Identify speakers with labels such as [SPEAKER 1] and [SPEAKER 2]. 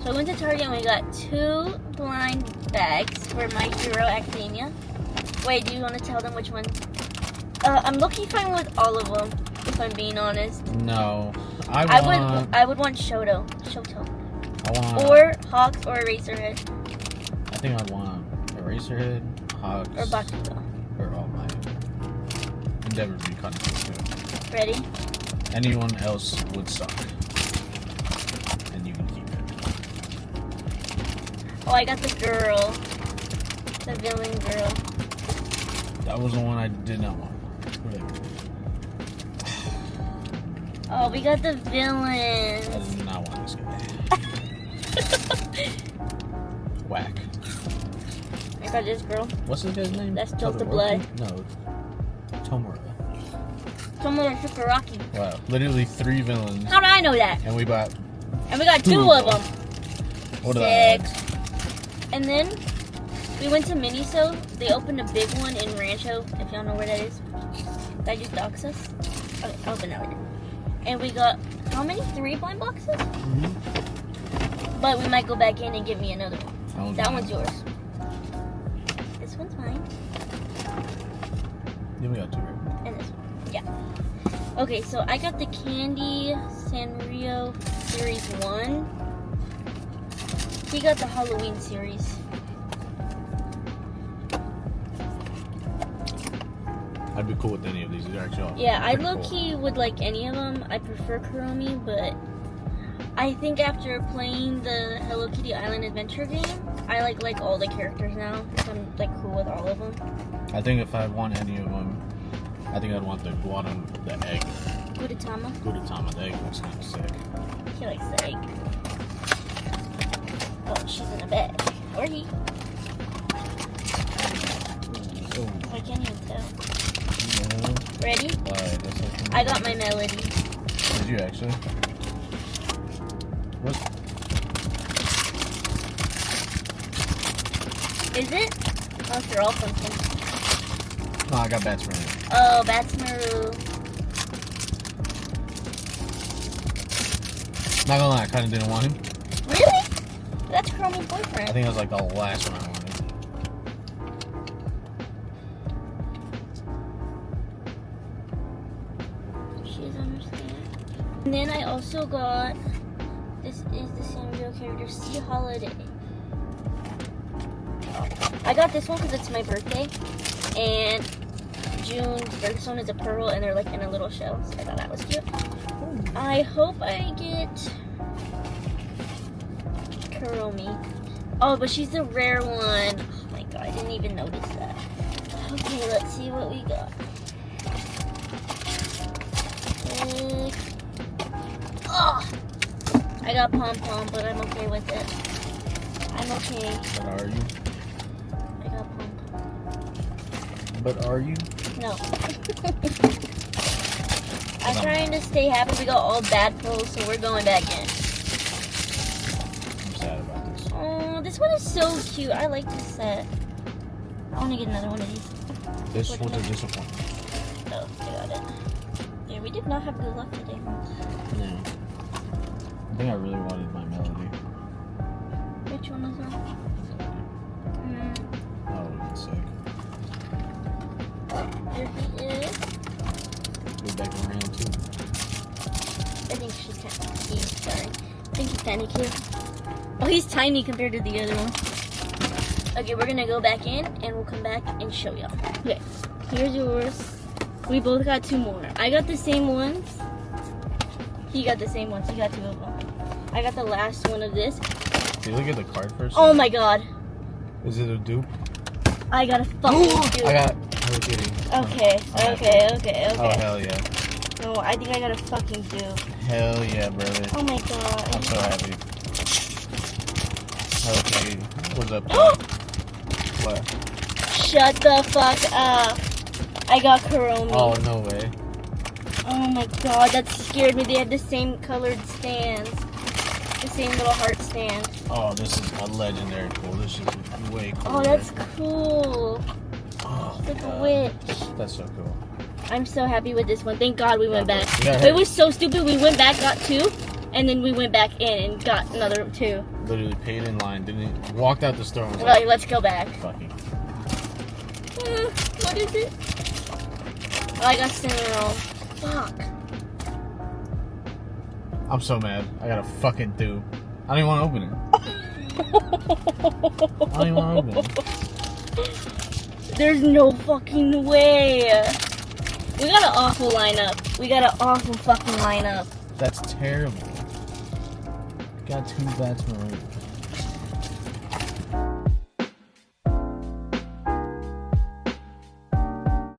[SPEAKER 1] So I went to Target and we got 2 blind bags for My Hero Academia. Wait, do you want to tell them which one? I'm looking fine with all of them, if I'm being honest.
[SPEAKER 2] No,
[SPEAKER 1] I would want Shoto.
[SPEAKER 2] I want.
[SPEAKER 1] Or Hawks or Eraserhead.
[SPEAKER 2] I think I want Eraserhead, Hawks,
[SPEAKER 1] or Bakugo.
[SPEAKER 2] Or All Might. Endeavor would be kind of cool too.
[SPEAKER 1] Ready?
[SPEAKER 2] Anyone else would suck. And you can keep it.
[SPEAKER 1] Oh, I got the girl. The villain girl.
[SPEAKER 2] That was the one I did not want.
[SPEAKER 1] Oh, we got the
[SPEAKER 2] I
[SPEAKER 1] villain.
[SPEAKER 2] did not want this guy. Whack.
[SPEAKER 1] I got this girl.
[SPEAKER 2] What's this guy's name?
[SPEAKER 1] That's Delta
[SPEAKER 2] Todoroki?
[SPEAKER 1] Blood.
[SPEAKER 2] No. Tomura.
[SPEAKER 1] Tomura Shigaraki.
[SPEAKER 2] Wow. Literally 3 villains.
[SPEAKER 1] How do I know that?
[SPEAKER 2] And we got...
[SPEAKER 1] And we got 2 of them.
[SPEAKER 2] What are the
[SPEAKER 1] 6. And then we went to Miniso. They opened a big one in Rancho, if y'all know where that is. Did I just dox us? Okay, I'll open that later. And we got, how many? 3 blind boxes?
[SPEAKER 2] Mm-hmm.
[SPEAKER 1] But we might go back in and give me another one. That one's yours. This one's mine.
[SPEAKER 2] Then we got 2 right?
[SPEAKER 1] And this one. Yeah. Okay, so I got the Candy Sanrio Series 1. He got the Halloween series.
[SPEAKER 2] I'd be cool with any of these. These are actually all
[SPEAKER 1] Yeah, I
[SPEAKER 2] pretty
[SPEAKER 1] low-key would like any of them. I prefer Kuromi, but I think after playing the Hello Kitty Island Adventure game, I like all the characters now. So I'm like cool with all of them.
[SPEAKER 2] I think if I want any of them, I think I'd want the egg.
[SPEAKER 1] Gudetama.
[SPEAKER 2] Gudetama, the egg looks kind of sick.
[SPEAKER 1] He likes the egg. Oh, she's in a bag. Or he.
[SPEAKER 2] Oh.
[SPEAKER 1] I can't even tell.
[SPEAKER 2] No.
[SPEAKER 1] Ready?
[SPEAKER 2] That's
[SPEAKER 1] I got my melody.
[SPEAKER 2] Did you actually? What?
[SPEAKER 1] Is it? Oh, they're all something.
[SPEAKER 2] No, I got Batsmaru.
[SPEAKER 1] Oh, Batsmaru.
[SPEAKER 2] Not gonna lie, I kind of didn't want him.
[SPEAKER 1] Really? That's Kuromi's boyfriend.
[SPEAKER 2] I think that was like the last one I wanted.
[SPEAKER 1] She's understand. And then I also got, this is the Sanrio character, Sea Holiday. I got this one because it's my birthday. And June's birthstone is a pearl and they're like in a little shell. So I thought that was cute. I hope I get Kuromi. Oh, but she's the rare one. Oh my god, I didn't even notice that. Okay, let's see what we got. Oh, I got Pom Pom, but I'm okay with it. I'm okay.
[SPEAKER 2] But are you?
[SPEAKER 1] I got Pom Pom.
[SPEAKER 2] But are you?
[SPEAKER 1] No. I'm trying to stay happy. We got all bad pulls, so we're going back in.
[SPEAKER 2] I'm sad about this.
[SPEAKER 1] Oh, this one is so cute. I like this set. I want to get another one of these.
[SPEAKER 2] This one's a disappointment.
[SPEAKER 1] Oh, I got it. Yeah, we did not have good luck today.
[SPEAKER 2] No. I think I really wanted my melody.
[SPEAKER 1] Which one is that?
[SPEAKER 2] That would have been sick.
[SPEAKER 1] Here he is.
[SPEAKER 2] Go back in round 2.
[SPEAKER 1] I think she's kind of cute. Sorry. I think he's kind of cute. Oh, he's tiny compared to the other one. Okay, we're gonna go back in and we'll come back and show y'all. Okay, here's yours. We both got 2 more. I got the same ones. He got the same ones. He got 2 of them. I got the last one of this.
[SPEAKER 2] Did you look at the card first?
[SPEAKER 1] Oh my god.
[SPEAKER 2] Is it a dupe?
[SPEAKER 1] I got a fucking dude.
[SPEAKER 2] I got Hello Kitty.
[SPEAKER 1] Okay.
[SPEAKER 2] Oh, hell yeah.
[SPEAKER 1] No, I think I got a fucking dude.
[SPEAKER 2] Hell yeah, brother.
[SPEAKER 1] Oh my god.
[SPEAKER 2] I'm so happy. Hello Kitty. What's up? What?
[SPEAKER 1] Shut the fuck up. I got Kuromi.
[SPEAKER 2] Oh, no way.
[SPEAKER 1] Oh my god, that scared me. They had the same colored stands. The same little heart stand.
[SPEAKER 2] Oh, this is a legendary pull. This is way cool.
[SPEAKER 1] Oh, that's cool.
[SPEAKER 2] Oh,
[SPEAKER 1] It's like a
[SPEAKER 2] God.
[SPEAKER 1] witch.
[SPEAKER 2] That's so cool.
[SPEAKER 1] I'm so happy with this one. Thank God we went back.
[SPEAKER 2] Yeah,
[SPEAKER 1] It was so stupid. We went back, got 2, and then we went back in and got another 2.
[SPEAKER 2] Literally paid in line, didn't walked out the store and was
[SPEAKER 1] Like,
[SPEAKER 2] like,
[SPEAKER 1] let's go back.
[SPEAKER 2] fucking.
[SPEAKER 1] What is it? Oh, I got Sanrio. Fuck.
[SPEAKER 2] I'm so mad. I got a fucking tube. I don't even want to open it. I don't even want to open it.
[SPEAKER 1] There's no fucking way. We got an awful lineup. We got an awful fucking lineup.
[SPEAKER 2] That's terrible. Got two bats in a row.